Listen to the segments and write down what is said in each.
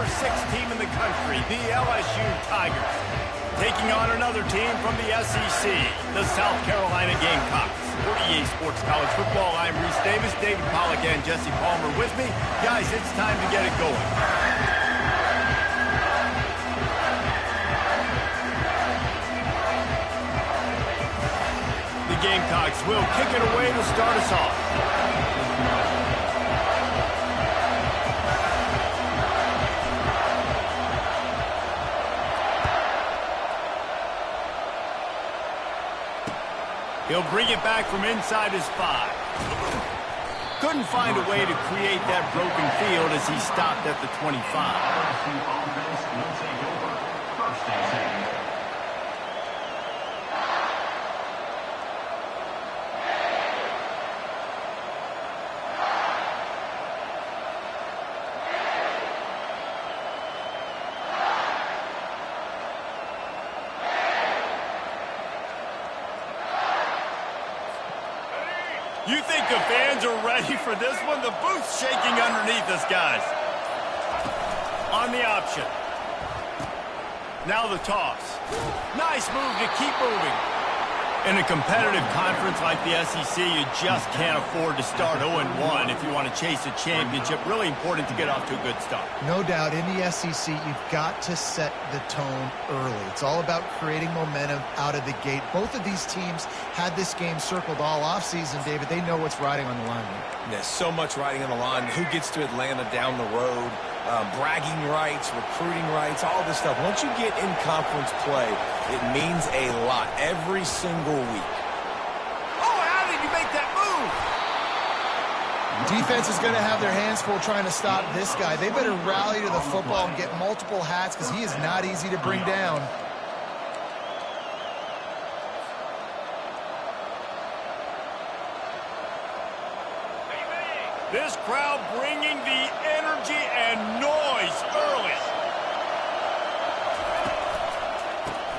number 6 team in the country, the LSU Tigers, taking on another team from the SEC, the South Carolina Gamecocks. For EA Sports College Football, I'm Reese Davis, David Pollack, and Jesse Palmer with me. Guys, it's time to get it going. The Gamecocks will kick it away to start us off. He'll bring it back from inside his 5. Couldn't find a way to create that broken field as he stopped at the 25. You think the fans are ready for this one? The booth's shaking underneath us, guys. On the option. Now the toss. Nice move to keep moving. In a competitive conference like the SEC, you just can't afford to start 0-1 if you want to chase a championship. Really important to get off to a good start. No doubt, in the SEC, you've got to set the tone early. It's all about creating momentum out of the gate. Both of these teams had this game circled all offseason, David. They know what's riding on the line. There's so much riding on the line. Who gets to Atlanta down the road? Bragging rights, recruiting rights, all this stuff. Once you get in conference play, it means a lot every single week. Oh, how did you make that move? Defense is going to have their hands full trying to stop this guy. They better rally to the football and get multiple hats because he is not easy to bring down. This crowd bringing the energy and noise early.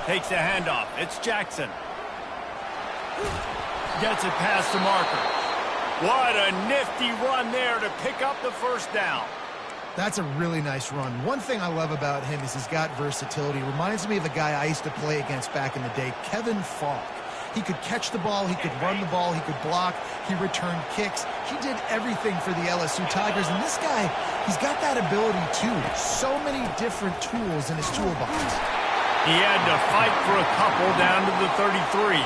Takes a handoff. It's Jackson. Gets it past the marker. What a nifty run there to pick up the first down. That's a really nice run. One thing I love about him is he's got versatility. Reminds me of a guy I used to play against back in the day, Kevin Falk. He could catch the ball, he could run the ball, he could block, he returned kicks. He did everything for the LSU Tigers, and this guy, he's got that ability too. So many different tools in his toolbox. He had to fight for a couple down to the 33.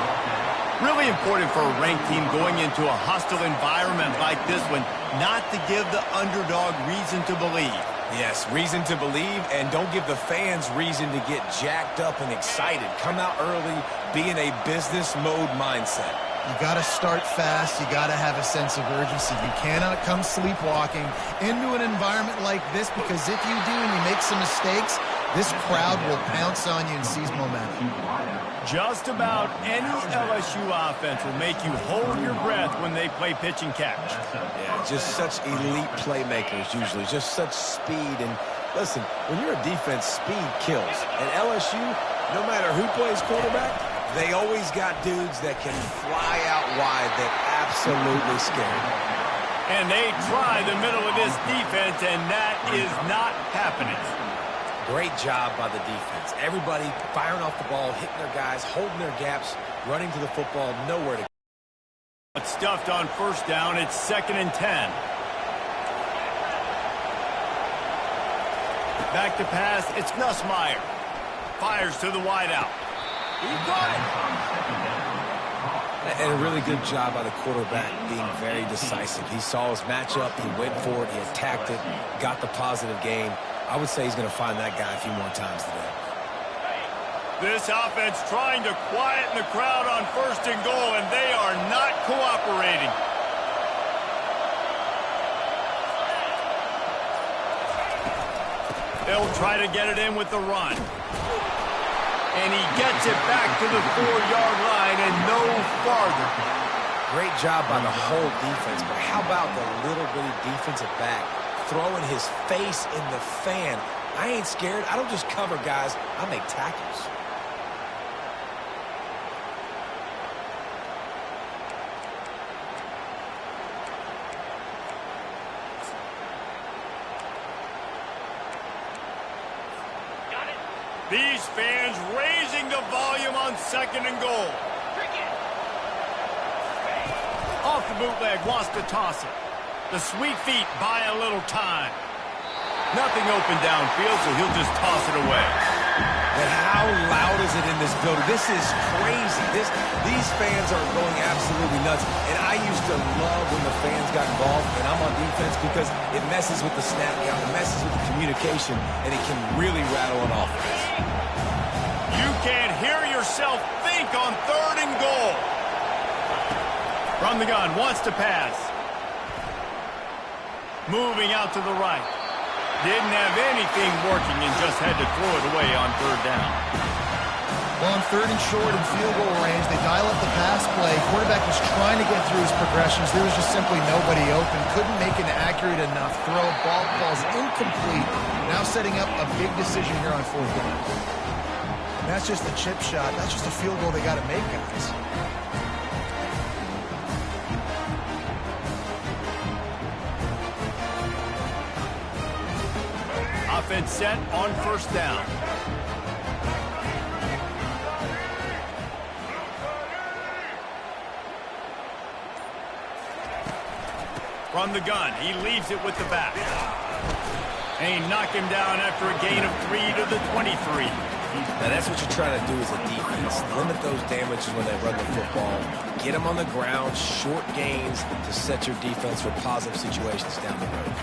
Really important for a ranked team going into a hostile environment like this one, not to give the underdog reason to believe. Yes, reason to believe, and don't give the fans reason to get jacked up and excited. Come out early, be in a business mode mindset. You got to start fast. You got to have a sense of urgency. You cannot come sleepwalking into an environment like this, because if you do and you make some mistakes, this crowd will pounce on you and seize momentum. Just about any LSU offense will make you hold your breath when they play pitch and catch. Yeah, just such elite playmakers usually, just such speed. And listen, when you're a defense, speed kills. And LSU, no matter who plays quarterback, they always got dudes that can fly out wide that absolutely scare. And they try the middle of this defense, and that is not happening. Great job by the defense. Everybody firing off the ball, hitting their guys, holding their gaps, running to the football, nowhere to go. Stuffed on first down. It's 2nd and 10. Back to pass. It's Nussmeier. Fires to the wideout. He got it. And a really good job by the quarterback being very decisive. He saw his matchup. He went for it. He attacked it. Got the positive gain. I would say he's going to find that guy a few more times today. This offense trying to quieten the crowd on 1st and goal, and they are not cooperating. They'll try to get it in with the run. And he gets it back to the 4-yard line and no farther. Great job by the whole defense, but how about the little bitty defensive back throwing his face in the fan? I ain't scared. I don't just cover guys. I make tackles. These fans raising the volume on 2nd and goal. Off the bootleg, wants to toss it. The sweet feet buy a little time. Nothing open downfield, so he'll just toss it away. And how loud is it in this building? This is crazy. These fans are going absolutely nuts. And I used to love when the fans got involved, and I'm on defense because it messes with the snap count, it messes with the communication, and it can really rattle an offense. You can't hear yourself think on 3rd and goal. From the gun, wants to pass. Moving out to the right. Didn't have anything working and just had to throw it away on 3rd down. Well, on 3rd and short and field goal range, they dial up the pass play. Quarterback was trying to get through his progressions. There was just simply nobody open. Couldn't make an accurate enough throw. Ball falls incomplete. Now setting up a big decision here on 4th down. That's just a chip shot. That's just a field goal they got to make, guys. Offense set on 1st down. From the gun, he leaves it with the back. And he knocked him down after a gain of 3 to the 23. Now that's what you're trying to do as a defense. Limit those damages when they run the football. Get them on the ground, short gains to set your defense for positive situations down the road.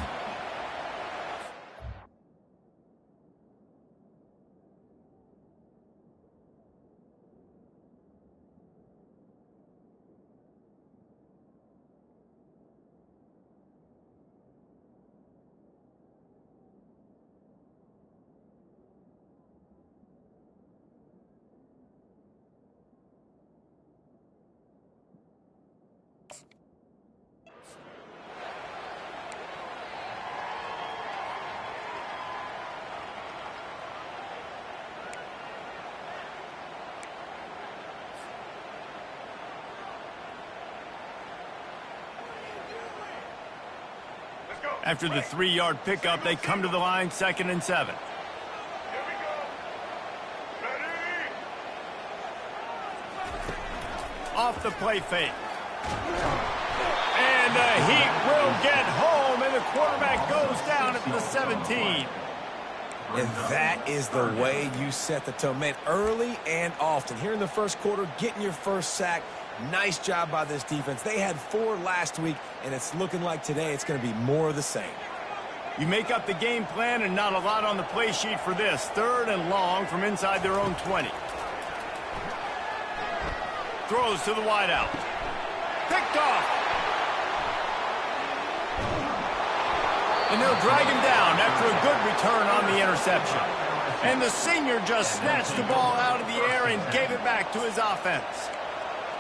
After the 3-yard pickup, they come to the line, 2nd and 7. Off the play fake. And the Heat will get home, and the quarterback goes down at the 17. And that is the way you set the tone. Man, early and often. Here in the first quarter, getting your first sack. Nice job by this defense. They had 4 last week, and it's looking like today it's going to be more of the same. You make up the game plan and not a lot on the play sheet for this. 3rd and long from inside their own 20. Throws to the wideout. Picked off. And they'll drag him down after a good return on the interception. And the senior just snatched the ball out of the air and gave it back to his offense.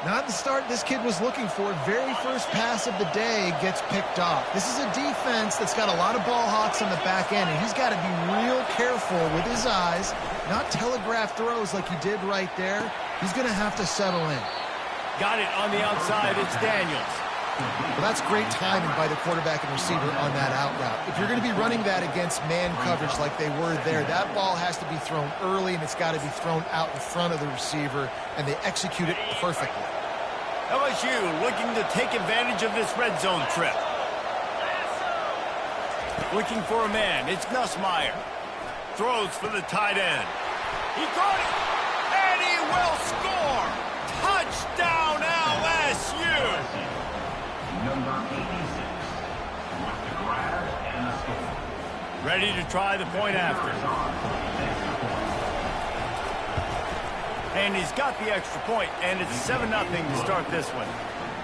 Not the start this kid was looking for. Very first pass of the day gets picked off. This is a defense that's got a lot of ball hawks on the back end, and he's got to be real careful with his eyes, not telegraph throws like he did right there. He's going to have to settle in. Got it on the outside. It's Daniels. Well, that's great timing by the quarterback and receiver on that out route. If you're going to be running that against man coverage like they were there, that ball has to be thrown early, and it's got to be thrown out in front of the receiver, and they execute it perfectly. LSU looking to take advantage of this red zone trip. Looking for a man. It's Nussmeier. Throws for the tight end. He caught it, and he will score. Touchdown, LSU. Number 86, with the grab and the score. Ready to try the point after. And he's got the extra point, and it's 7-0 to start this one.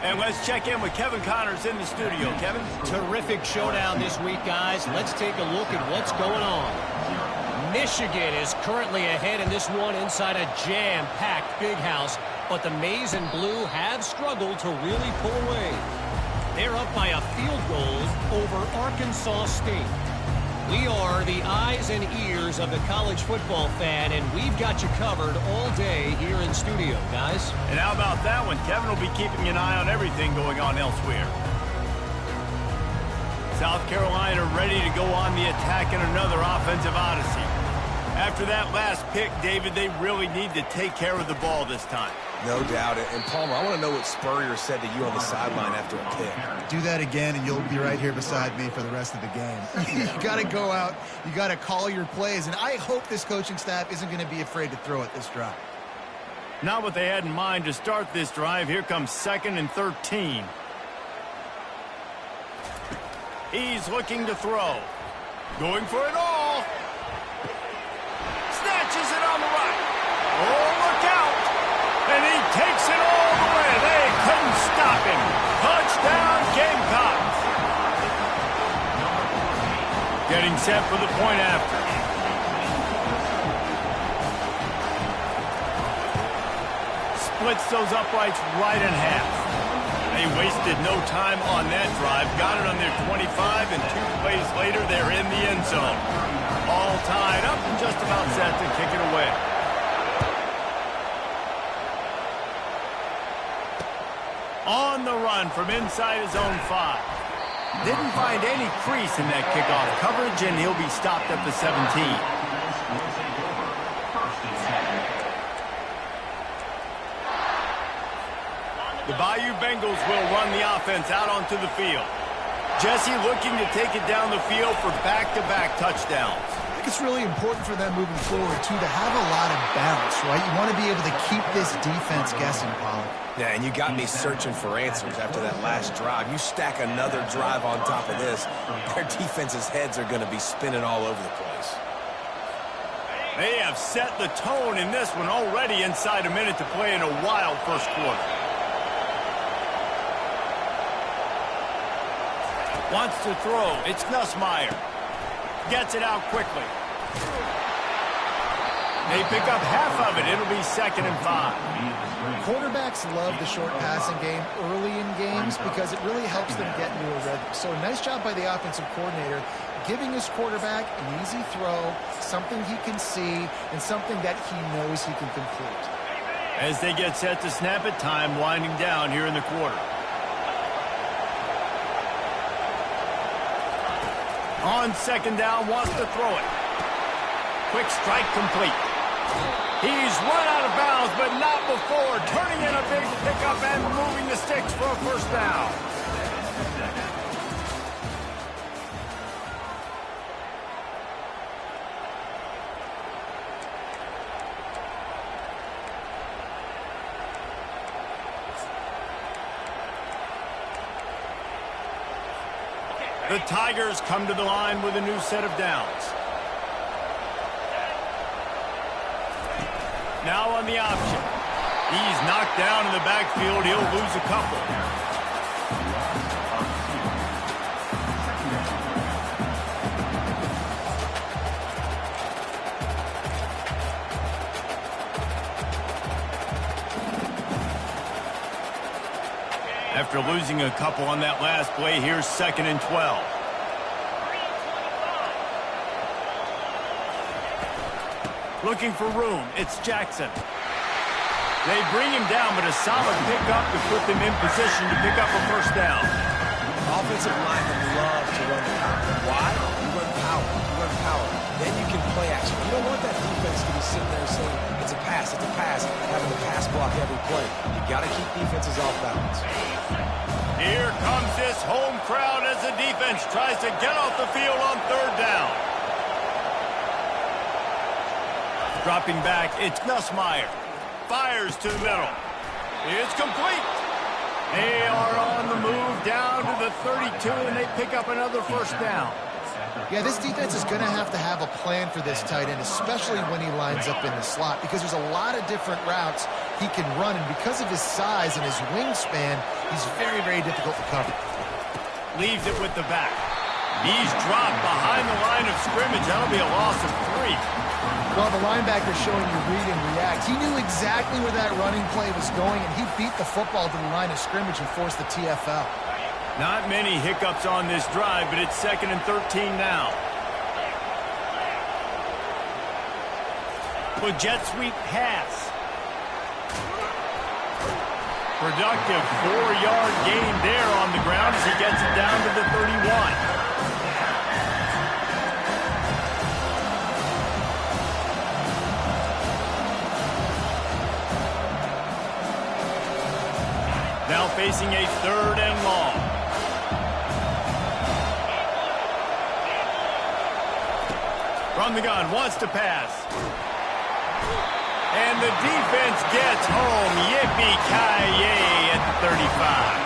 And let's check in with Kevin Connors in the studio. Kevin? Terrific showdown this week, guys. Let's take a look at what's going on. Michigan is currently ahead in this one inside a jam-packed Big House, but the Maize and Blue have struggled to really pull away. They're up by a field goal over Arkansas State. We are the eyes and ears of the college football fan, and we've got you covered all day here in studio, guys. And how about that one? Kevin will be keeping an eye on everything going on elsewhere. South Carolina ready to go on the attack in another offensive odyssey. After that last pick, David, they really need to take care of the ball this time. No doubt. And Palmer, I want to know what Spurrier said to you on the sideline after a pick. Do that again, and you'll be right here beside me for the rest of the game. You got to go out. You got to call your plays, and I hope this coaching staff isn't going to be afraid to throw it this drive. Not what they had in mind to start this drive. Here comes 2nd and 13. He's looking to throw. Going for it all. Snatches it on the right. Oh, look out. And he takes it all the way. They couldn't stop him. Touchdown, Gamecocks. Getting set for the point after. Splits those uprights right in half. They wasted no time on that drive. Got it on their 25, and 2 plays later, they're in the end zone. All tied up and just about set to kick it away. On the run from inside his own 5. Didn't find any crease in that kickoff coverage, and he'll be stopped at the 17. The Bayou Bengals will run the offense out onto the field. Jesse looking to take it down the field for back-to-back touchdowns. I think it's really important for them moving forward, too, to have a lot of balance, right? You want to be able to keep this defense guessing, Pollard. Yeah, and you got me searching for answers after that last drive. You stack another drive on top of this, their defense's heads are going to be spinning all over the place. They have set the tone in this one already inside a minute to play in a wild first quarter. Wants to throw. It's Nussmeier. Gets it out quickly. They pick up half of it. It'll be 2nd and 5. Quarterbacks love the short passing game early in games because it really helps them get into a rhythm. So nice job by the offensive coordinator giving his quarterback an easy throw, something he can see, and something that he knows he can complete. As they get set to snap it, time winding down here in the quarter. On 2nd down, wants to throw it. Quick strike complete. He's run out of bounds, but not before. Turning in a big pickup and moving the sticks for a first down. The Tigers come to the line with a new set of downs. Now on the option. He's knocked down in the backfield. He'll lose a couple. After losing a couple on that last play, here's 2nd and 12. Looking for room. It's Jackson. They bring him down, but a solid pickup to put them in position to pick up a first down. Offensive linemen love to run power. Why? You run power. You run power. Then you can play action. You don't want that defense to be sitting there saying, it's a pass, having to pass block every play. You got to keep defenses off balance. Here comes this home crowd as the defense tries to get off the field on 3rd down. Dropping back, it's Nussmeier. Fires to the middle. It's complete. They are on the move down to the 32, and they pick up another first down. Yeah, this defense is going to have a plan for this tight end, especially when he lines up in the slot, because there's a lot of different routes he can run, and because of his size and his wingspan, he's very, very difficult to cover. Leaves it with the back. He's dropped behind the line of scrimmage. That'll be a loss of 3. Well, the linebacker's showing you read and react. He knew exactly where that running play was going, and he beat the football to the line of scrimmage and forced the TFL. Not many hiccups on this drive, but it's 2nd and 13 now. With jet sweep pass. Productive 4-yard gain there on the ground as he gets it down to the 31. Now facing a 3rd and long. From the gun, wants to pass. And the defense gets home. Yippee-ki-yay at the 35.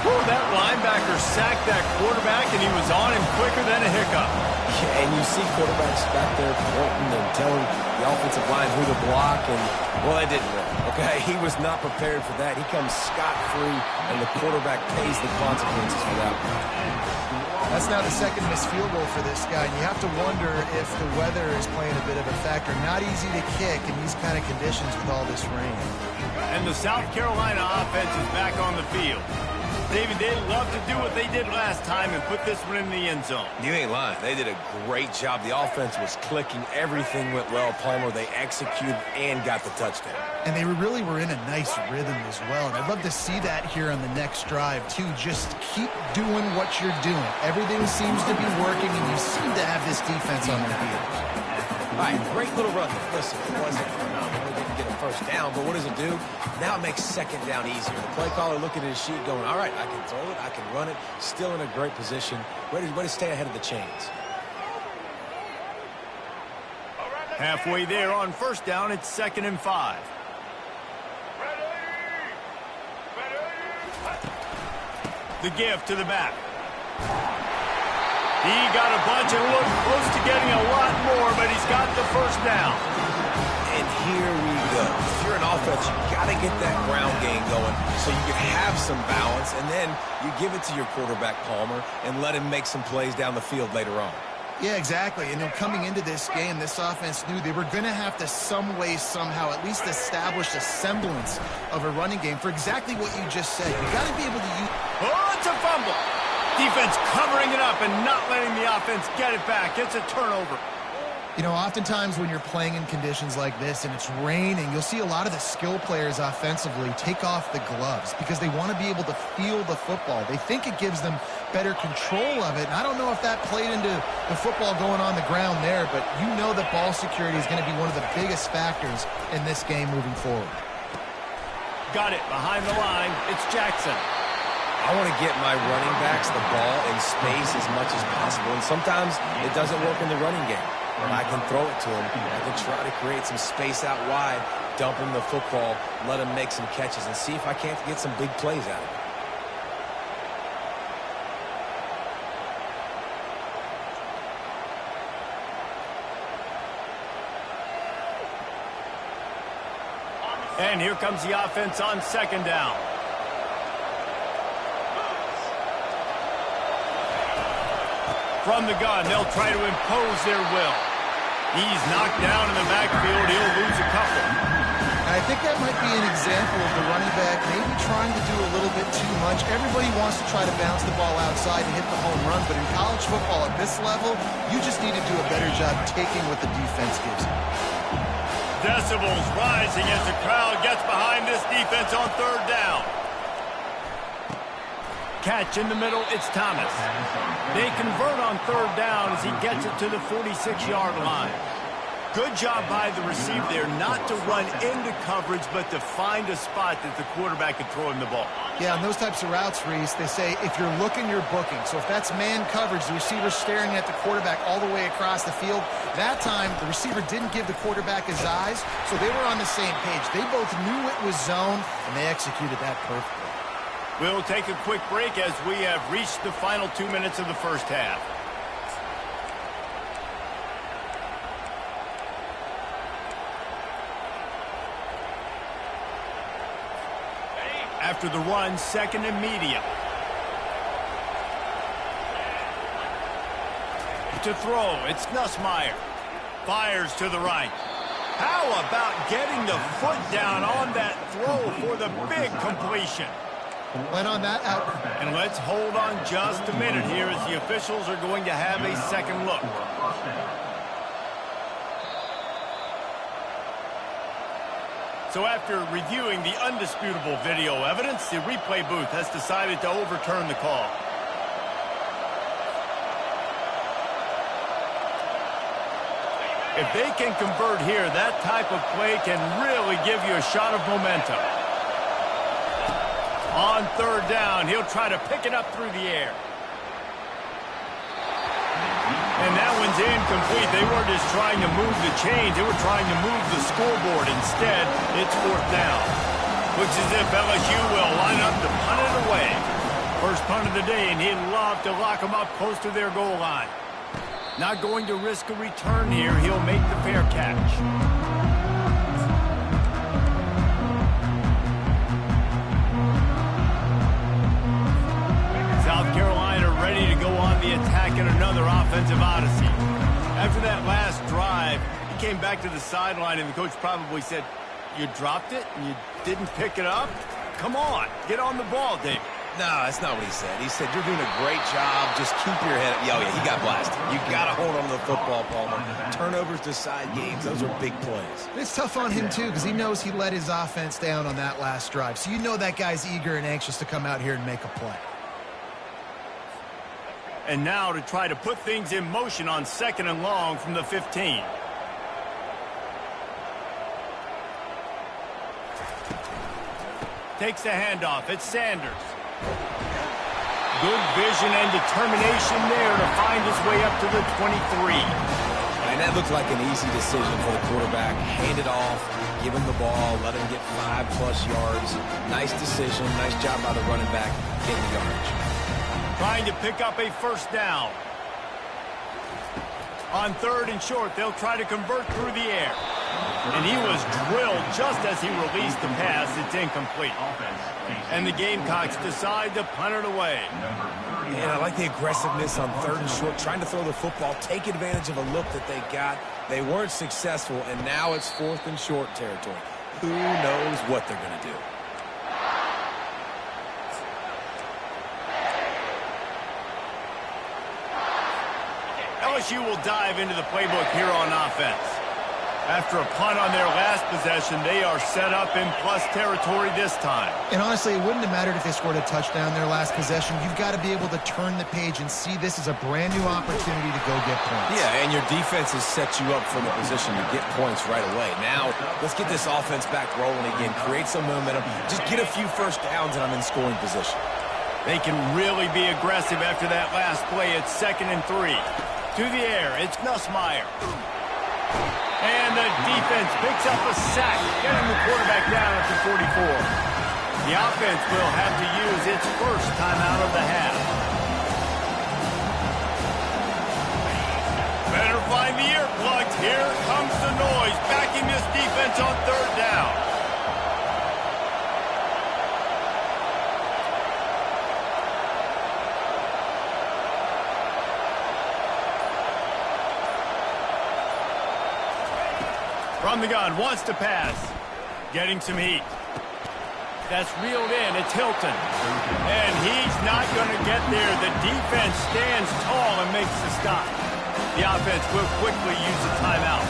Whew, that linebacker sacked that quarterback, and he was on him quicker than a hiccup. Yeah, and you see quarterbacks back there pointing and telling the offensive line who to block, and, well, that didn't work, okay? He was not prepared for that. He comes scot-free, and the quarterback pays the consequences for that one. That's now the 2nd missed field goal for this guy, and you have to wonder if the weather is playing a bit of a factor. Not easy to kick in these kind of conditions with all this rain. And the South Carolina offense is back on the field. David, they'd love to do what they did last time and put this one in the end zone. You ain't lying. They did a great job. The offense was clicking. Everything went well. Palmer, they executed and got the touchdown. And they really were in a nice rhythm as well. And I'd love to see that here on the next drive, too. Just keep doing what you're doing. Everything seems to be working, and you seem to have this defense on their heels. All right, great little run. Listen, it wasn't phenomenal. They didn't get a 1st down, but what does it do? Now it makes 2nd down easier. The play caller looking at his sheet going, all right, I can throw it, I can run it, still in a great position, ready to stay ahead of the chains. Halfway there on 1st down, it's 2nd and 5. The give to the back. He got a bunch and looked close to getting a lot more, but he's got the 1st down. And here we go. If you're an offense, you got to get that ground game going so you can have some balance, and then you give it to your quarterback, Palmer, and let him make some plays down the field later on. Yeah, exactly. And coming into this game, this offense knew they were going to have to some way, somehow, at least establish a semblance of a running game for exactly what you just said. You got to be able to use... Oh, it's a fumble. Defense covering it up and not letting the offense get it back. It's a turnover. You know, oftentimes when you're playing in conditions like this and it's raining, you'll see a lot of the skill players offensively take off the gloves because they want to be able to feel the football. They think it gives them better control of it. And I don't know if that played into the football going on the ground there, but you know that ball security is going to be one of the biggest factors in this game moving forward. Got it behind the line. It's Jackson. I want to get my running backs the ball in space as much as possible, and sometimes it doesn't work in the running game. But I can throw it to him. I can try to create some space out wide, dump him the football, let him make some catches, and see if I can't get some big plays out of it. And here comes the offense on 2nd down. From the gun, they'll try to impose their will. He's knocked down in the backfield. He'll lose a couple. And I think that might be an example of the running back maybe trying to do a little bit too much. Everybody wants to try to bounce the ball outside and hit the home run, but in college football at this level, you just need to do a better job taking what the defense gives you. Decibels rising as the crowd gets behind this defense on 3rd down. Catch in the middle, it's Thomas. They convert on 3rd down as he gets it to the 46-yard line. Good job by the receiver there not to run into coverage, but to find a spot that the quarterback can throw him the ball. Yeah, on those types of routes, Reese, they say if you're looking, you're booking. So if that's man coverage, the receiver's staring at the quarterback all the way across the field. That time, the receiver didn't give the quarterback his eyes, so they were on the same page. They both knew it was zone, and they executed that perfectly. We'll take a quick break as we have reached the final 2 minutes of the 1st half. After the run, 2nd and medium. To throw, it's Nussmeier. Fires to the right. How about getting the foot down on that throw for the big completion? Went on that out. And let's hold on just a minute here as the officials are going to have a second look. So after reviewing the undisputable video evidence, the replay booth has decided to overturn the call. If they can convert here, that type of play can really give you a shot of momentum. On third down, he'll try to pick it up through the air. And that one's incomplete. They weren't just trying to move the chains. They were trying to move the scoreboard. Instead, it's fourth down. Looks as if LSU will line up to punt it away. First punt of the day, and he'd love to lock them up close to their goal line. Not going to risk a return here. He'll make the fair catch. South Carolina ready to go on the attack in another offensive odyssey. After that last drive, he came back to the sideline, and the coach probably said, "You dropped it and you didn't pick it up? Come on, get on the ball, David." No, that's not what he said. He said, "You're doing a great job. Just keep your head up." Oh, yeah, he got blasted. You got to hold on to the football, Palmer. Turnovers decide games. Those are big plays. It's tough on him, too, because he knows he let his offense down on that last drive. So you know that guy's eager and anxious to come out here and make a play. And now to try to put things in motion on second and long from the 15. Takes the handoff. It's Sanders. Good vision and determination there to find his way up to the 23. And that looked like an easy decision for the quarterback. Hand it off, give him the ball, let him get 5+ yards. Nice decision. Nice job by the running back getting the yardage. Trying to pick up a first down. On third and short, they'll try to convert through the air. And he was drilled just as he released the pass. It's incomplete. And the Gamecocks decide to punt it away. And I like the aggressiveness on third and short, trying to throw the football, take advantage of a look that they got. They weren't successful, and now it's fourth and short territory. Who knows what they're going to do? LSU will dive into the playbook here on offense. After a punt on their last possession, they are set up in plus territory this time. And honestly, it wouldn't have mattered if they scored a touchdown their last possession. You've got to be able to turn the page and see this as a brand new opportunity to go get points. Yeah, and your defense has set you up for the position to get points right away. Now, let's get this offense back rolling again, create some momentum, just get a few first downs, and I'm in scoring position. They can really be aggressive after that last play. It's 2nd and 3. To the air, it's Nussmeier. And the defense picks up a sack, getting the quarterback down at the 44. The offense will have to use its first timeout of the half. Better find the earplugs. Here comes the noise, backing this defense on third down. From the gun, wants to pass. Getting some heat. That's reeled in. It's Hilton. And he's not going to get there. The defense stands tall and makes the stop. The offense will quickly use the timeout.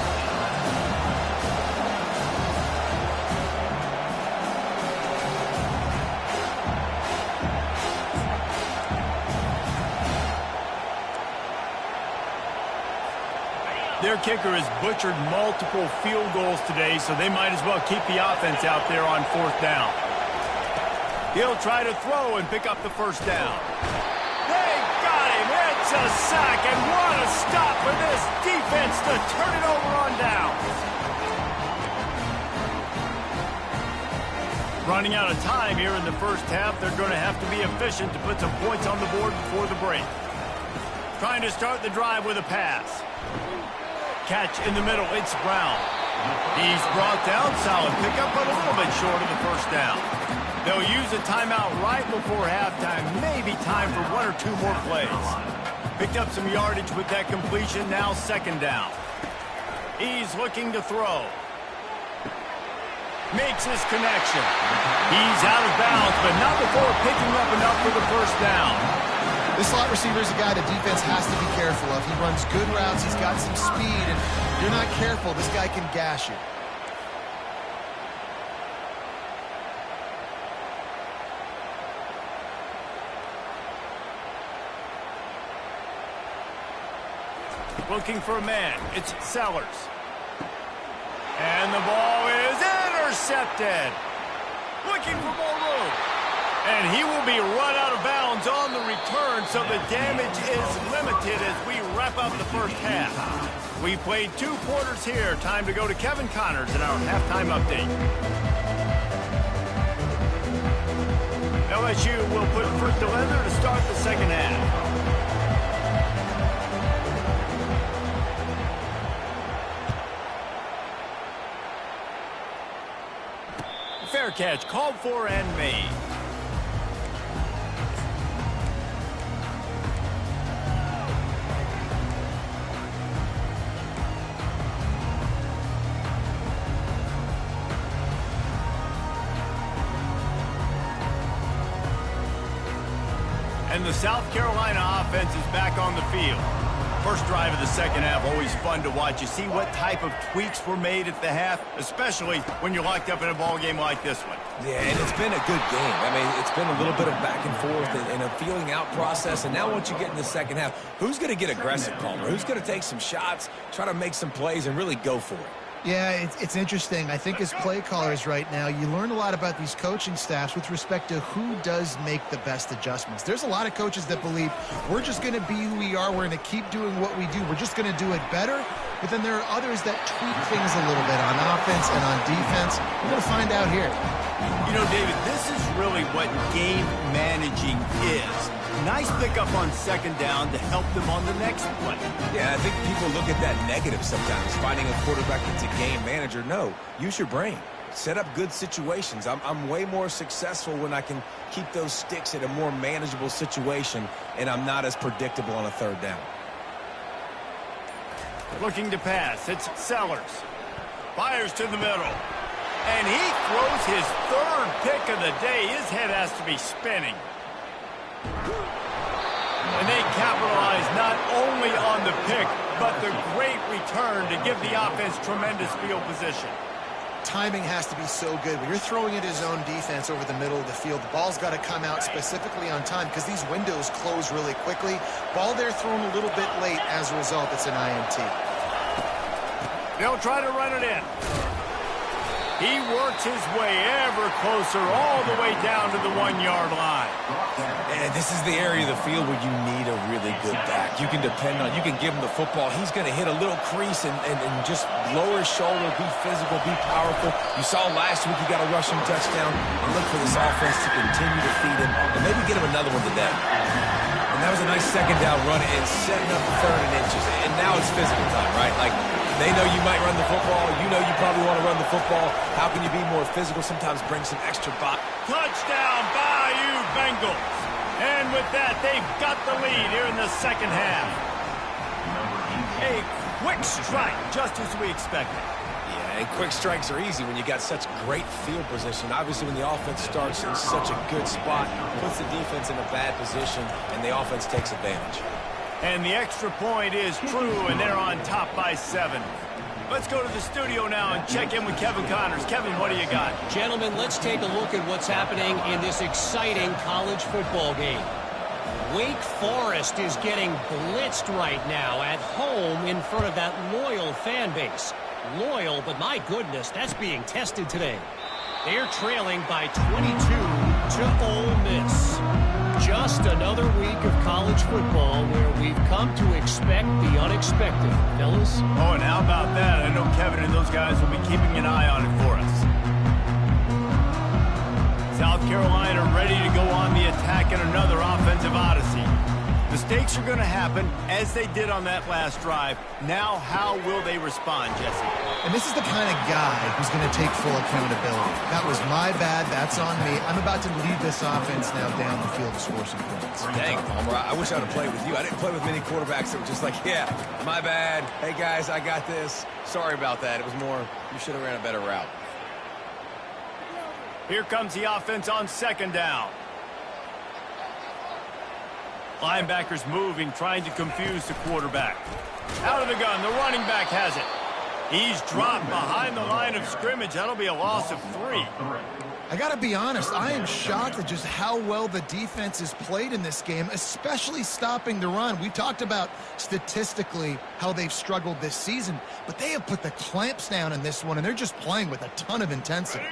Their kicker has butchered multiple field goals today, so they might as well keep the offense out there on fourth down. He'll try to throw and pick up the first down. They got him. It's a sack, and what a stop for this defense to turn it over on down. Running out of time here in the first half. They're going to have to be efficient to put some points on the board before the break. Trying to start the drive with a pass. Catch in the middle, it's Brown. He's brought down, solid pickup, but a little bit short of the first down. They'll use a timeout right before halftime, maybe time for 1 or 2 more plays. Picked up some yardage with that completion, now 2nd down. He's looking to throw. Makes his connection. He's out of bounds, but not before picking up enough for the first down. This slot receiver is a guy the defense has to be careful of. He runs good routes. He's got some speed, and if you're not careful, this guy can gash you. Looking for a man. It's Sellers. And the ball is intercepted. Looking for more room. And he will be run out of bounds on the return, so the damage is limited as we wrap up the first half. We played 2 quarters here. Time to go to Kevin Connors in our halftime update. LSU will put foot to leather to start the second half. Fair catch called for and made. And the South Carolina offense is back on the field. First drive of the second half, always fun to watch. You see what type of tweaks were made at the half, especially when you're locked up in a ball game like this one. Yeah, and it's been a good game. I mean, it's been a little bit of back and forth and a feeling out process. And now once you get in the second half, who's going to get aggressive, Palmer? Who's going to take some shots, try to make some plays, and really go for it? Yeah, it's interesting. I think as play callers right now, you learn a lot about these coaching staffs with respect to who does make the best adjustments. There's a lot of coaches that believe we're just going to be who we are. We're going to keep doing what we do. We're just going to do it better. But then there are others that tweak things a little bit on offense and on defense. We're going to find out here. You know, David, this is really what game managing is. Nice pickup on second down to help them on the next play. Yeah, I think people look at that negative sometimes, finding a quarterback that's a game manager. No, use your brain. Set up good situations. I'm way more successful when I can keep those sticks at a more manageable situation, and I'm not as predictable on a third down. Looking to pass. It's Sellers. Fires to the middle. And he throws his 3rd pick of the day. His head has to be spinning. And they capitalize not only on the pick, but the great return to give the offense tremendous field position. Timing has to be so good. When you're throwing at his own defense over the middle of the field, the ball's got to come out specifically on time because these windows close really quickly. Ball there thrown a little bit late. As a result, it's an INT. They'll try to run it in. He works his way ever closer all the way down to the 1-yard line. And this is the area of the field where you need a really good back. You can depend on, you can give him the football. He's going to hit a little crease and just lower his shoulder, be physical, be powerful. You saw last week he got a rushing touchdown. And look for this offense to continue to feed him and maybe get him another one today. And that was a nice second down run and setting up 3rd and inches. And now it's physical time, right? Like, they know you might run the football. You know you probably want to run the football. How can you be more physical? Sometimes bring some extra body. Touchdown, Bayou Bengals. And with that, they've got the lead here in the second half. A quick strike, just as we expected. Yeah, and quick strikes are easy when you got such great field position. Obviously, when the offense starts in such a good spot, puts the defense in a bad position, and the offense takes advantage. And the extra point is true, and they're on top by 7. Let's go to the studio now and check in with Kevin Connors. Kevin, what do you got? Gentlemen, let's take a look at what's happening in this exciting college football game. Wake Forest is getting blitzed right now at home in front of that loyal fan base. Loyal, but my goodness, that's being tested today. They're trailing by 22 to Ole Miss. Just another week of college football where we've come to expect the unexpected, fellas. Oh, and how about that? I know Kevin and those guys will be keeping an eye on it for us. South Carolina ready to go on the attack in another offensive odyssey. Mistakes are going to happen, as they did on that last drive. Now, how will they respond, Jesse? And this is the kind of guy who's going to take full accountability. That was my bad. That's on me. I'm about to lead this offense now down the field to score some points. Dang, Palmer, I wish I would have played with you. I didn't play with many quarterbacks that were just like, yeah, my bad. Hey, guys, I got this. Sorry about that. It was more, you should have ran a better route. Here comes the offense on second down. Linebackers moving, trying to confuse the quarterback. Out of the gun, the running back has it. He's dropped behind the line of scrimmage. That'll be a loss of 3. I got to be honest, I am shocked at just how well the defense has played in this game, especially stopping the run. We talked about statistically how they've struggled this season, but they have put the clamps down in this one, and they're just playing with a ton of intensity.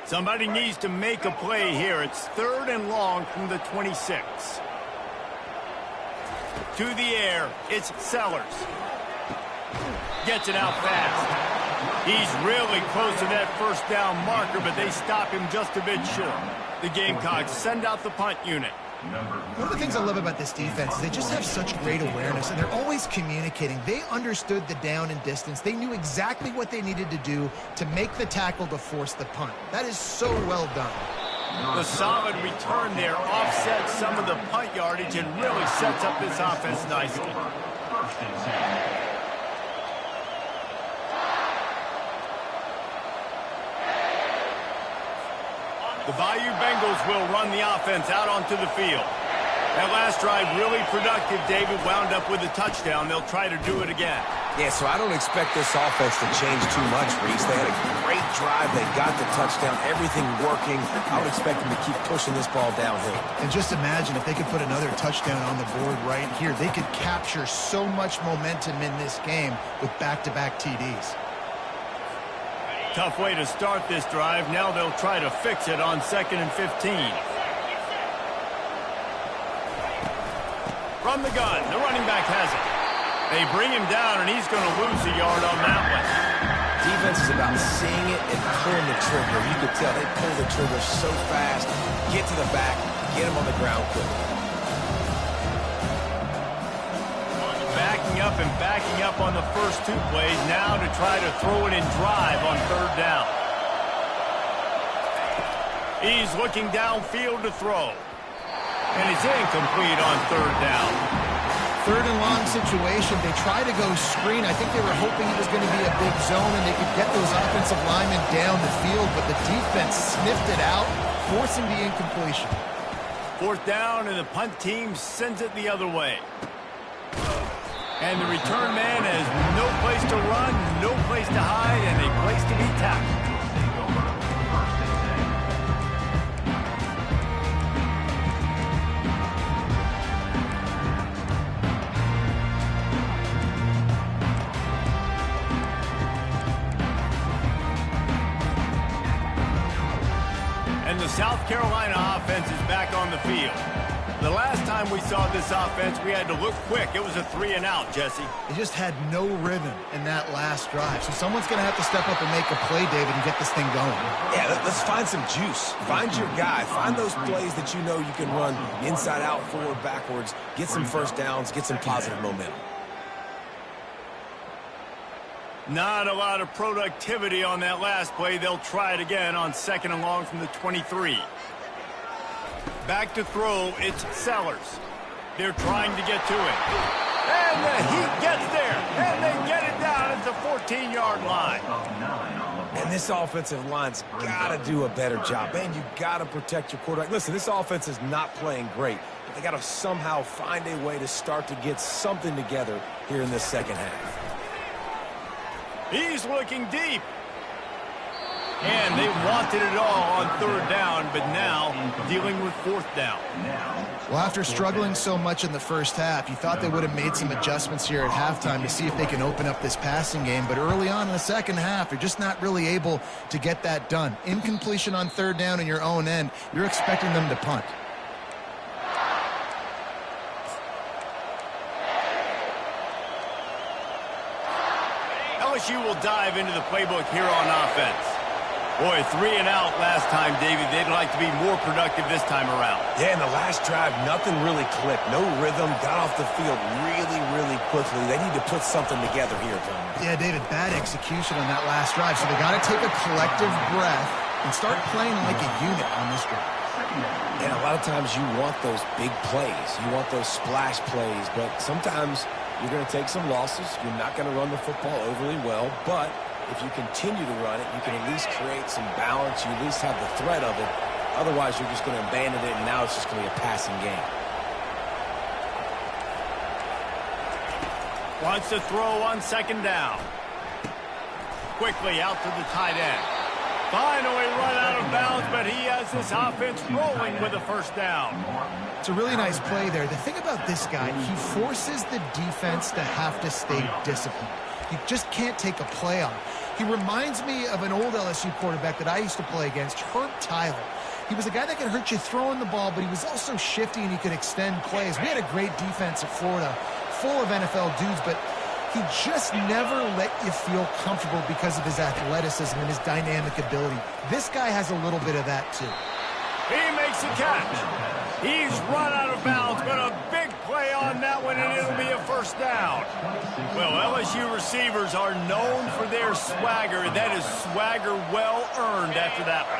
Somebody needs to make a play here. It's 3rd and long from the 26. To the air, it's Sellers. Gets it out fast. He's really close to that first down marker, but they stop him just a bit short. The Gamecocks send out the punt unit. One of the things I love about this defense is they just have such great awareness, and they're always communicating. They understood the down and distance. They knew exactly what they needed to do to make the tackle to force the punt. That is so well done. The solid return there offsets some of the punt yardage and really sets up this offense nicely. The Bayou Bengals will run the offense out onto the field. That last drive really productive. David wound up with a touchdown. They'll try to do it again. Yeah, so I don't expect this offense to change too much, Reese. They had a great drive. They got the touchdown. Everything working. I would expect them to keep pushing this ball downhill. And just imagine if they could put another touchdown on the board right here. They could capture so much momentum in this game with back-to-back TDs. Tough way to start this drive. Now they'll try to fix it on 2nd and 15. From the gun, the running back has it. They bring him down, and he's going to lose a yard on that one. Defense is about seeing it and pulling the trigger. You could tell they pull the trigger so fast, get to the back, get him on the ground quickly. Backing up on the first 2 plays, now to try to throw it in drive on 3rd down. He's looking downfield to throw. And it's incomplete on 3rd down. 3rd and long situation. They try to go screen. I think they were hoping it was going to be a big zone and they could get those offensive linemen down the field, but the defense sniffed it out, forcing the incompletion. 4th down, and the punt team sends it the other way. And the return man has no place to run, no place to hide, and a place to be tackled. And the South Carolina offense is back on the field. The last time we saw this offense, we had to look quick. It was a 3 and out, Jesse. They just had no rhythm in that last drive. So someone's going to have to step up and make a play, David, and get this thing going. Yeah, let's find some juice. Find your guy. Find those plays that you know you can run inside out, forward, backwards. Get some first downs. Get some positive momentum. Not a lot of productivity on that last play. They'll try it again on 2nd and long from the 23. Back to throw, it's Sellers. They're trying to get to it. And the Heat gets there, and they get it down at the 14-yard line. And this offensive line's got to do a better job. Man, you got to protect your quarterback. Listen, this offense is not playing great, but they got to somehow find a way to start to get something together here in this second half. He's looking deep. And they wanted it all on 3rd down, but now dealing with 4th down. Well, after struggling so much in the first half, you thought they would have made some adjustments here at halftime to see if they can open up this passing game. But early on in the second half, you're just not really able to get that done. Incompletion on 3rd down in your own end, you're expecting them to punt. LSU will dive into the playbook here on offense. Boy, 3 and out last time, David. They'd like to be more productive this time around. Yeah, in the last drive, nothing really clicked. No rhythm, got off the field really quickly. They need to put something together here, Tom. Yeah, David, bad execution on that last drive. So they got to take a collective breath and start playing like a unit on this drive. And a lot of times you want those big plays. You want those splash plays, but sometimes you're going to take some losses. You're not going to run the football overly well, but if you continue to run it, you can at least create some balance. You at least have the threat of it. Otherwise, you're just going to abandon it, and now it's just going to be a passing game. Wants to throw on 2nd down. Quickly out to the tight end. Finally run out of bounds, but he has this offense rolling with a 1st down. It's a really nice play there. The thing about this guy, he forces the defense to have to stay disciplined. You just can't take a play off. He reminds me of an old LSU quarterback that I used to play against, Herb Tyler. He was a guy that could hurt you throwing the ball, but he was also shifty and he could extend plays. We had a great defense at Florida, full of NFL dudes, but he just never let you feel comfortable because of his athleticism and his dynamic ability. This guy has a little bit of that, too. He makes a catch. He's run out of bounds, but a big play on that one, and it'll be a first down. Well, LSU receivers are known for their swagger. That is swagger well earned after that one.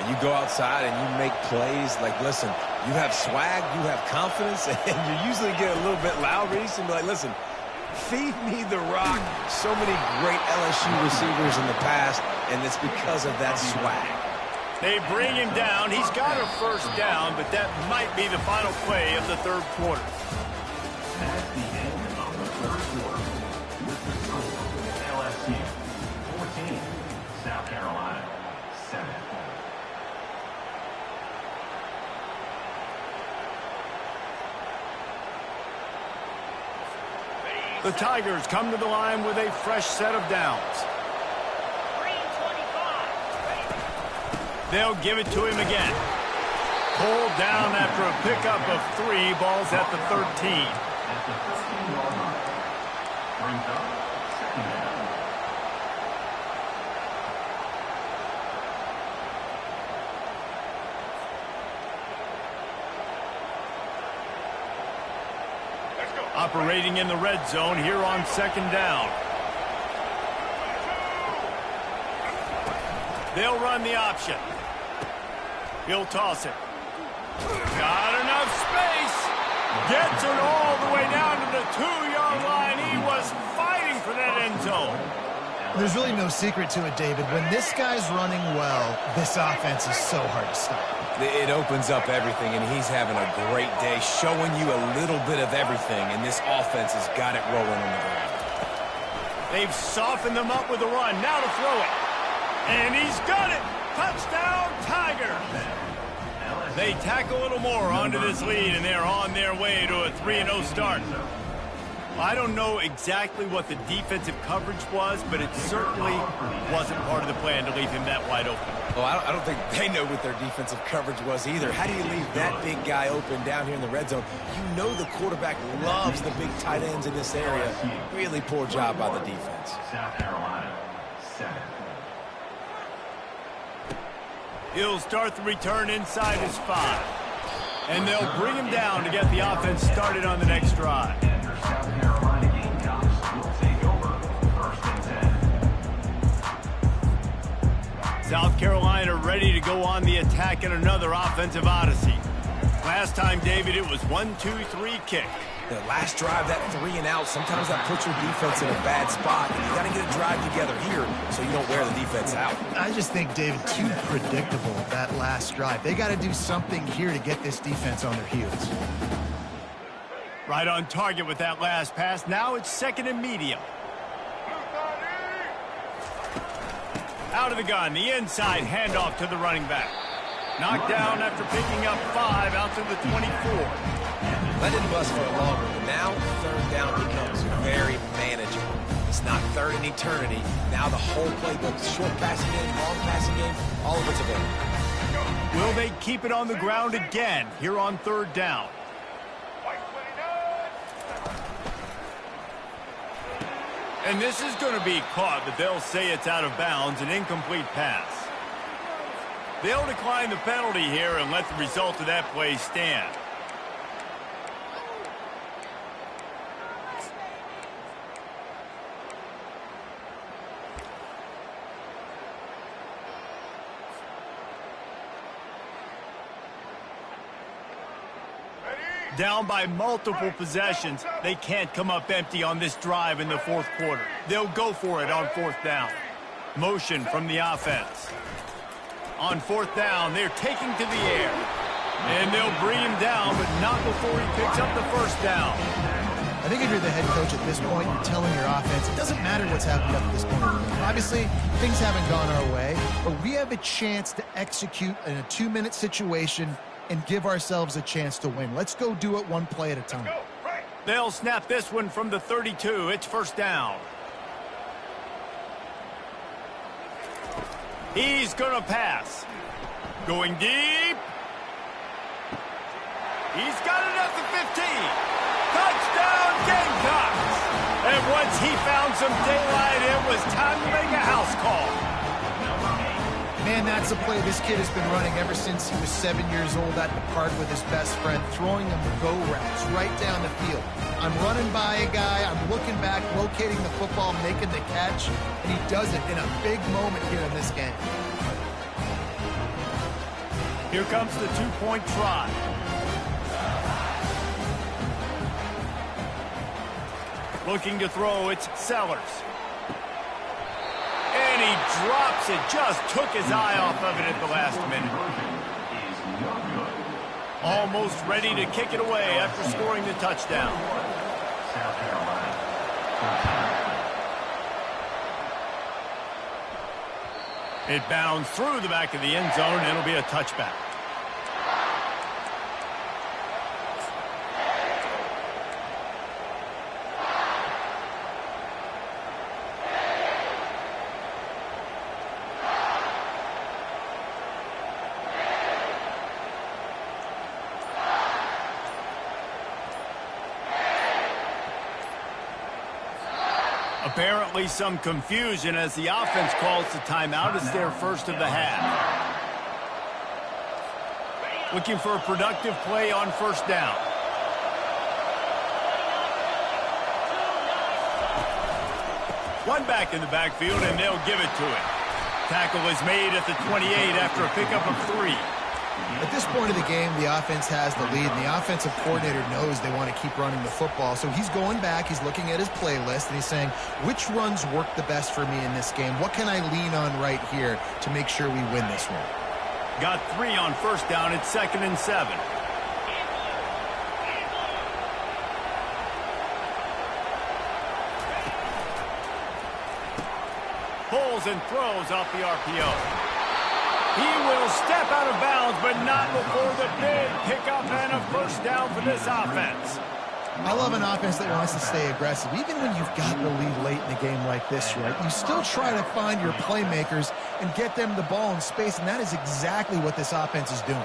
You go outside and you make plays. Like, listen, you have swag, you have confidence, and you usually get a little bit loud. And be like, listen, feed me the rock. So many great LSU receivers in the past, and it's because of that swag. They bring him down. He's got a first down, but that might be the final play of the third quarter. At the end of the third quarter, with the score, LSU 14, South Carolina 7. The Tigers come to the line with a fresh set of downs. They'll give it to him again. Pulled down after a pickup of 3. Balls at the 13. At the 13-yard line. Brings up second down. Operating in the red zone here on second down. They'll run the option. He'll toss it. Got enough space. Gets it all the way down to the 2-yard line. He was fighting for that end zone. There's really no secret to it, David. When this guy's running well, this offense is so hard to stop. It opens up everything, and he's having a great day, showing you a little bit of everything, and this offense has got it rolling on the ground. They've softened them up with a run. Now to throw it. And he's got it. Touchdown, Tigers. They tack a little more onto this lead, and they're on their way to a 3-0 start. I don't know exactly what the defensive coverage was, but it certainly wasn't part of the plan to leave him that wide open. Well, I don't think they know what their defensive coverage was either. How do you leave that big guy open down here in the red zone? You know the quarterback loves the big tight ends in this area. Really poor job by the defense. South Carolina 7. He'll start the return inside his 5. And they'll bring him down to get the offense started on the next drive. And your South Carolina Gamecocks will take over first and 10. South Carolina ready to go on the attack in another offensive odyssey. Last time, David, it was 1-2-3 kick. The last drive, that 3 and out, sometimes that puts your defense in a bad spot. And you got to get a drive together here so you don't wear the defense out. I just think, David, too predictable, that last drive. They got to do something here to get this defense on their heels. Right on target with that last pass. Now it's second and medium. Out of the gun, the inside handoff to the running back. Knocked down after picking up 5 out to the 24. That didn't bust for longer, but now third down becomes very manageable. It's not third in eternity. Now the whole playbook, short passing game, long passing game, all of it's available. Will they keep it on the ground again here on third down? And this is going to be caught, but they'll say it's out of bounds, an incomplete pass. They'll decline the penalty here and let the result of that play stand. Down by multiple possessions, they can't come up empty on this drive in the fourth quarter. They'll go for it on fourth down. Motion from the offense. On fourth down, they're taking to the air. And they'll bring him down, but not before he picks up the first down. I think if you're the head coach at this point, you're telling your offense, it doesn't matter what's happened up to this point. Obviously, things haven't gone our way, but we have a chance to execute in a 2-minute situation and give ourselves a chance to win. Let's go do it one play at a time. They'll snap this one from the 32. It's first down. He's going to pass. Going deep. He's got it at the 15. Touchdown, Gamecocks! And once he found some daylight, it was time to make a house call. Man, that's a play this kid has been running ever since he was 7 years old at the park with his best friend, throwing him the go routes right down the field. I'm running by a guy, I'm looking back, locating the football, making the catch, and he does it in a big moment here in this game. Here comes the two-point try. Looking to throw, it's Sellers. And he drops it, just took his eye off of it at the last minute. Almost ready to kick it away after scoring the touchdown. South Carolina. It bounds through the back of the end zone, and it'll be a touchback. Apparently some confusion as the offense calls the timeout. It's their first of the half. Looking for a productive play on first down. One back in the backfield, and they'll give it to him. Tackle is made at the 28 after a pickup of 3. At this point of the game, the offense has the lead, and the offensive coordinator knows they want to keep running the football. So he's going back, he's looking at his playlist, and he's saying, which runs work the best for me in this game? What can I lean on right here to make sure we win this one? Got 3 on first down. It's 2nd and 7. Pulls and throws off the RPO. He will step out of bounds, but not before the big pickup and a first down for this offense. I love an offense that wants to stay aggressive. Even when you've got the lead late in a game like this, right, you still try to find your playmakers and get them the ball in space, and that is exactly what this offense is doing.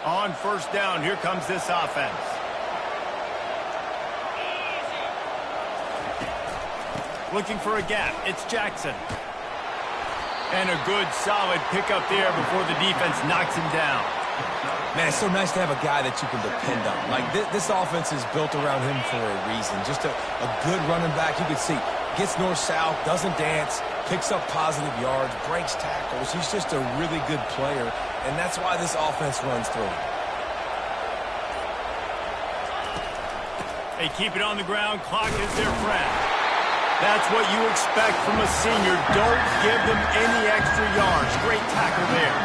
On first down, here comes this offense. Looking for a gap. It's Jackson. And a good, solid pickup there before the defense knocks him down. Man, it's so nice to have a guy that you can depend on. Like, this offense is built around him for a reason. Just a good running back. You can see, gets north-south, doesn't dance, picks up positive yards, breaks tackles. He's just a really good player, and that's why this offense runs through. They keep it on the ground. Clock is their friend. That's what you expect from a senior. Don't give them any extra yards. Great tackle there.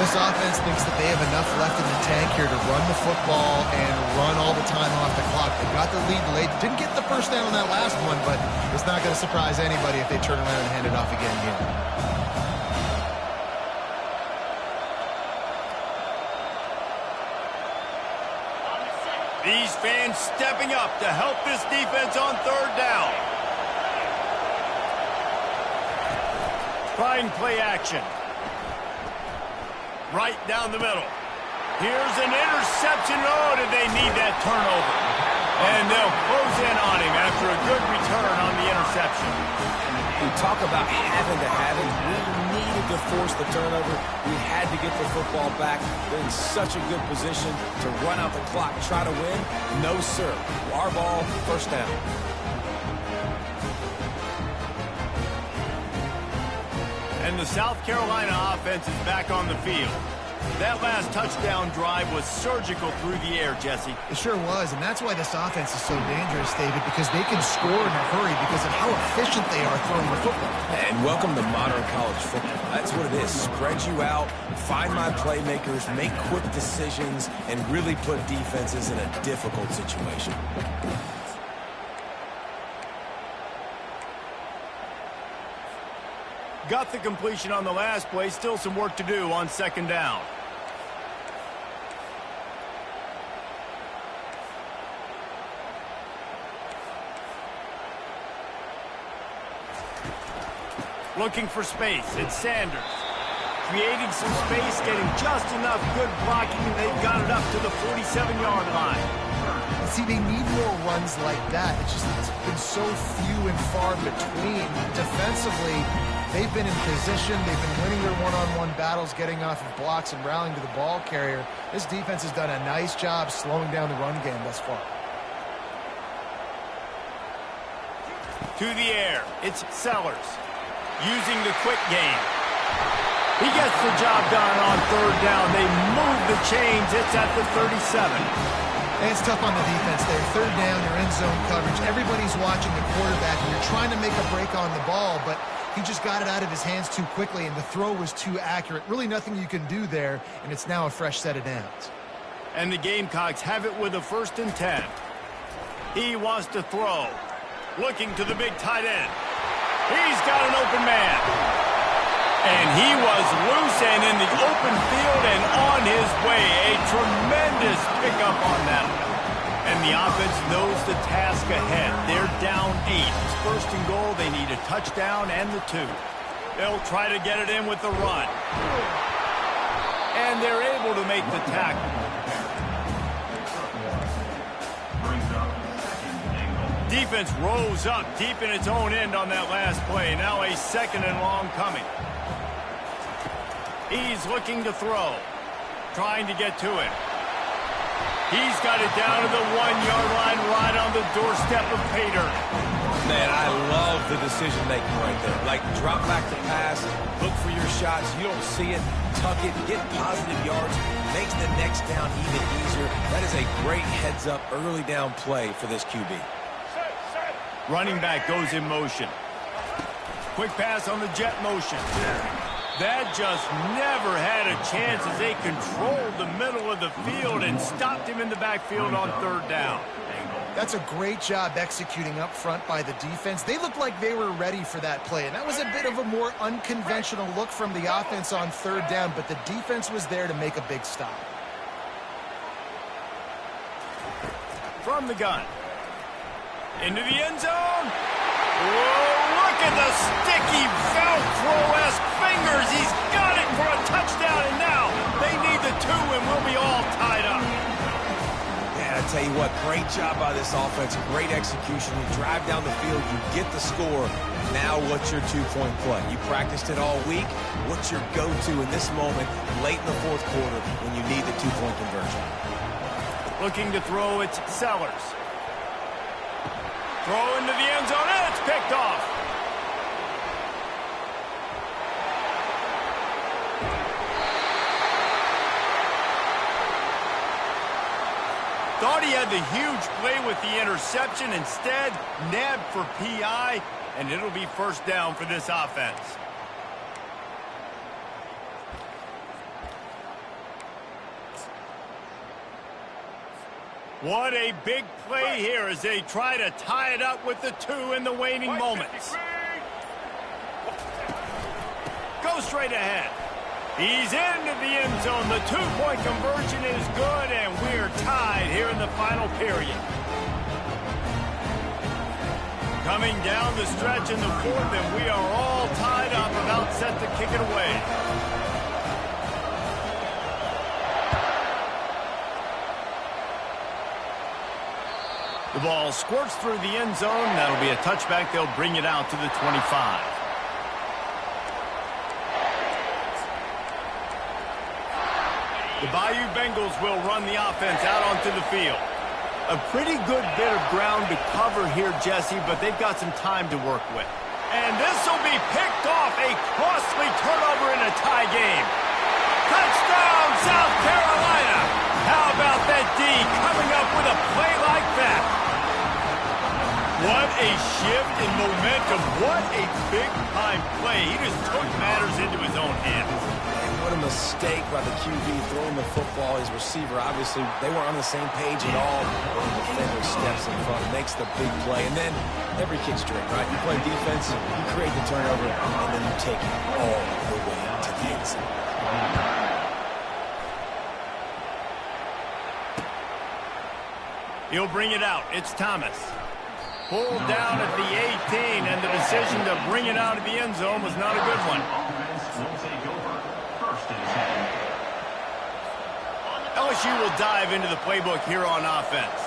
This offense thinks that they have enough left in the tank here to run the football and run all the time off the clock. They got the lead late. Didn't get the first down on that last one, but it's not going to surprise anybody if they turn around and hand it off again here. These fans stepping up to help this defense on third down. Trying play action. Right down the middle. Here's an interception. Oh, did they need that turnover? And they'll close in on him after a good return on the interception. We talk about having to have it. We needed to force the turnover. We had to get the football back. They're in such a good position to run out the clock, try to win. No, sir. Our ball, first down. And the South Carolina offense is back on the field. That last touchdown drive was surgical through the air, Jesse. It sure was, and that's why this offense is so dangerous, David, because they can score in a hurry because of how efficient they are throwing the football. And welcome to modern college football. That's what it is. Spread you out, find my playmakers, make quick decisions, and really put defenses in a difficult situation. Got the completion on the last play. Still some work to do on second down. Looking for space. It's Sanders. Creating some space, getting just enough good blocking, and they've got it up to the 47-yard line. See, they need more runs like that. It's been so few and far between. Defensively, they've been in position. They've been winning their one-on-one battles, getting off of blocks and rallying to the ball carrier. This defense has done a nice job slowing down the run game thus far. To the air, it's Sellers. Using the quick game. He gets the job done on third down. They move the chains. It's at the 37. And it's tough on the defense there. Third down, you're in zone coverage. Everybody's watching the quarterback, and you're trying to make a break on the ball, but he just got it out of his hands too quickly, and the throw was too accurate. Really nothing you can do there, and it's now a fresh set of downs. And the Gamecocks have it with a 1st and 10. He wants to throw. Looking to the big tight end. He's got an open man. And he was loose and in the open field and on his way. A tremendous pickup on that one. And the offense knows the task ahead. They're down 8. It's 1st and goal. They need a touchdown and the 2. They'll try to get it in with the run. And they're able to make the tackle. Defense rose up deep in its own end on that last play. Now a 2nd and long coming. He's looking to throw. Trying to get to it. He's got it down to the 1-yard line right on the doorstep of Pater. Man, I love the decision-making right there. Like, drop back the pass, look for your shots. You don't see it, tuck it, get positive yards. Makes the next down even easier. That is a great heads-up early down play for this QB. Running back goes in motion. Quick pass on the jet motion. That just never had a chance as they controlled the middle of the field and stopped him in the backfield on 3rd down. That's a great job executing up front by the defense. They looked like they were ready for that play, and that was a bit of a more unconventional look from the offense on 3rd down, but the defense was there to make a big stop. From the gun. Into the end zone. Whoa, look at the sticky Velcro-esque fingers. He's got it for a touchdown, and now they need the 2, and we'll be all tied up. Man, I tell you what, great job by this offense. Great execution. You drive down the field, you get the score. Now what's your 2-point play? You practiced it all week. What's your go-to in this moment late in the 4th quarter when you need the 2-point conversion? Looking to throw, it's Sellers. Throw into the end zone, and it's picked off. Thought he had the huge play with the interception. Instead, nabbed for PI, and it'll be 1st down for this offense. What a big play here as they try to tie it up with the 2 in the waning moments. Go straight ahead. He's into the end zone. The 2-point conversion is good, and we're tied here in the final period. Coming down the stretch in the 4th, and we are all tied up, about set to kick it away. The ball squirts through the end zone. That'll be a touchback. They'll bring it out to the 25. The Bayou Bengals will run the offense out onto the field. A pretty good bit of ground to cover here, Jesse, but they've got some time to work with. And this will be picked off. A costly turnover in a tie game. Touchdown, South Carolina! How about that D coming up with a play like that? What a shift in momentum. What a big-time play. He just took matters into his own hands. And what a mistake by the QB throwing the football. His receiver, obviously, they weren't on the same page at all. The defender steps in front, makes the big play, and then every kid's trick, right? You play defense, you create the turnover, and then you take it all the way to the end zone. He'll bring it out. It's Thomas. Pulled down at the 18, and the decision to bring it out of the end zone was not a good one. Offense will take over. First and 10. LSU will dive into the playbook here on offense.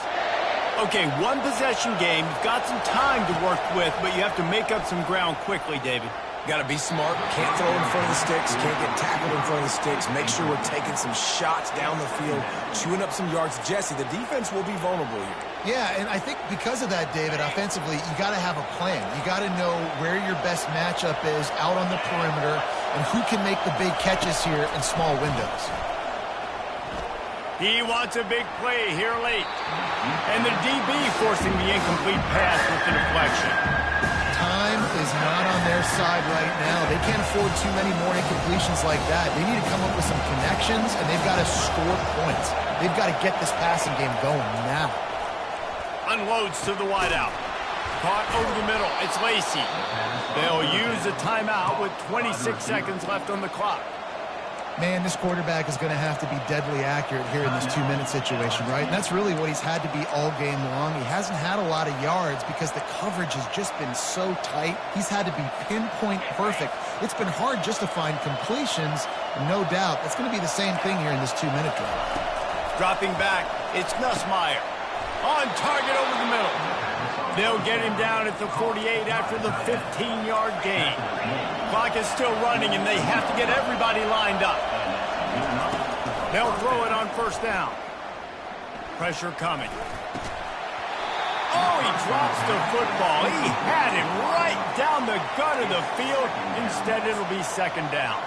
Okay, one possession game. You've got some time to work with, but you have to make up some ground quickly, David. Got to be smart. Can't throw in front of the sticks. Can't get tackled in front of the sticks. Make sure we're taking some shots down the field, chewing up some yards. Jesse, the defense will be vulnerable here. Yeah, and I think because of that, David, offensively, you got to have a plan. You got to know where your best matchup is out on the perimeter and who can make the big catches here in small windows. He wants a big play here late. And the DB forcing the incomplete pass with the deflection. Time is not on their side right now. They can't afford too many more incompletions like that. They need to come up with some connections, and they've got to score points. They've got to get this passing game going now. Unloads to the wideout. Caught over the middle. It's Lacy. They'll use a timeout with 26 seconds left on the clock. Man, this quarterback is going to have to be deadly accurate here in this 2-minute situation, right? And that's really what he's had to be all game long. He hasn't had a lot of yards because the coverage has just been so tight. He's had to be pinpoint perfect. It's been hard just to find completions, no doubt. That's going to be the same thing here in this 2-minute drill. Dropping back, it's Nussmeier. On target over the middle. They'll get him down at the 48 after the 15-yard gain. Clock is still running, and they have to get everybody lined up. They'll throw it on first down. Pressure coming. Oh, he drops the football. He had him right down the gut of the field. Instead, it'll be second down.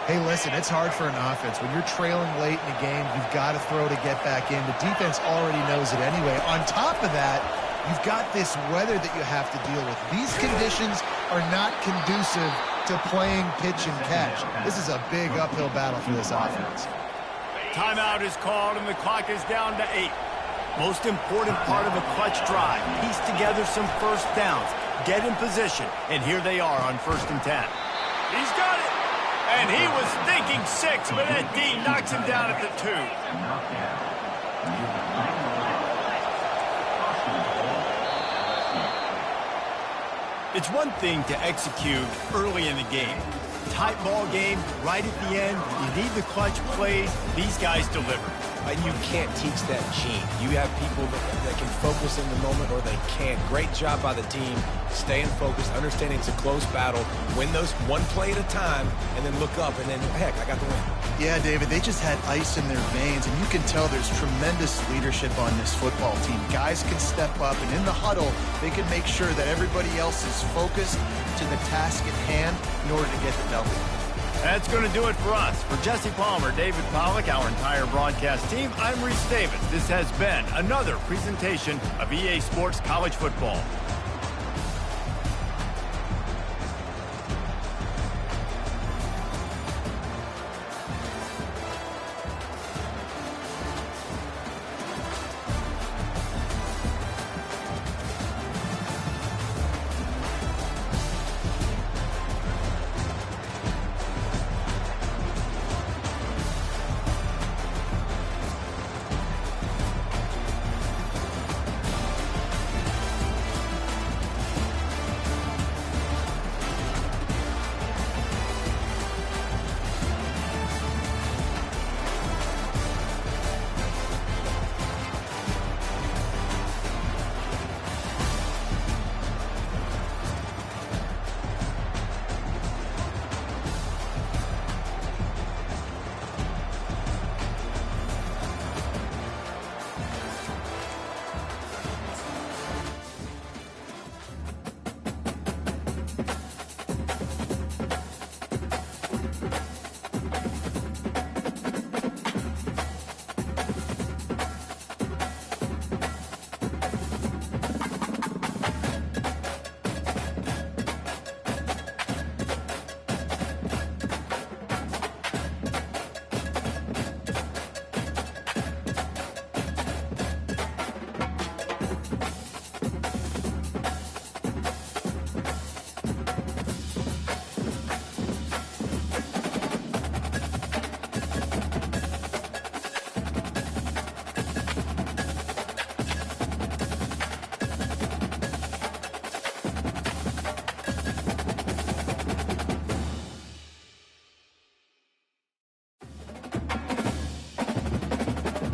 Hey, listen, it's hard for an offense. When you're trailing late in the game, you've got to throw to get back in. The defense already knows it anyway. On top of that, you've got this weather that you have to deal with. These conditions are not conducive to playing pitch and catch. This is a big uphill battle for this offense. Timeout is called, and the clock is down to 8. Most important part of a clutch drive. Piece together some first downs. Get in position. And here they are on 1st and 10. He's got it. And he was thinking 6, but Ed Dean knocks him down at the 2. It's one thing to execute early in the game. Tight ball game, right at the end. You need the clutch plays. These guys deliver. And you can't teach that gene. You have people that can focus in the moment or they can't. Great job by the team, staying focused, understanding it's a close battle, win those one play at a time, and then look up, and then, heck, I got the win. Yeah, David, they just had ice in their veins, and you can tell there's tremendous leadership on this football team. Guys can step up, and in the huddle, they can make sure that everybody else is focused to the task at hand in order to get the W. That's going to do it for us. For Jesse Palmer, David Pollack, our entire broadcast team, I'm Reese Davis. This has been another presentation of EA Sports College Football.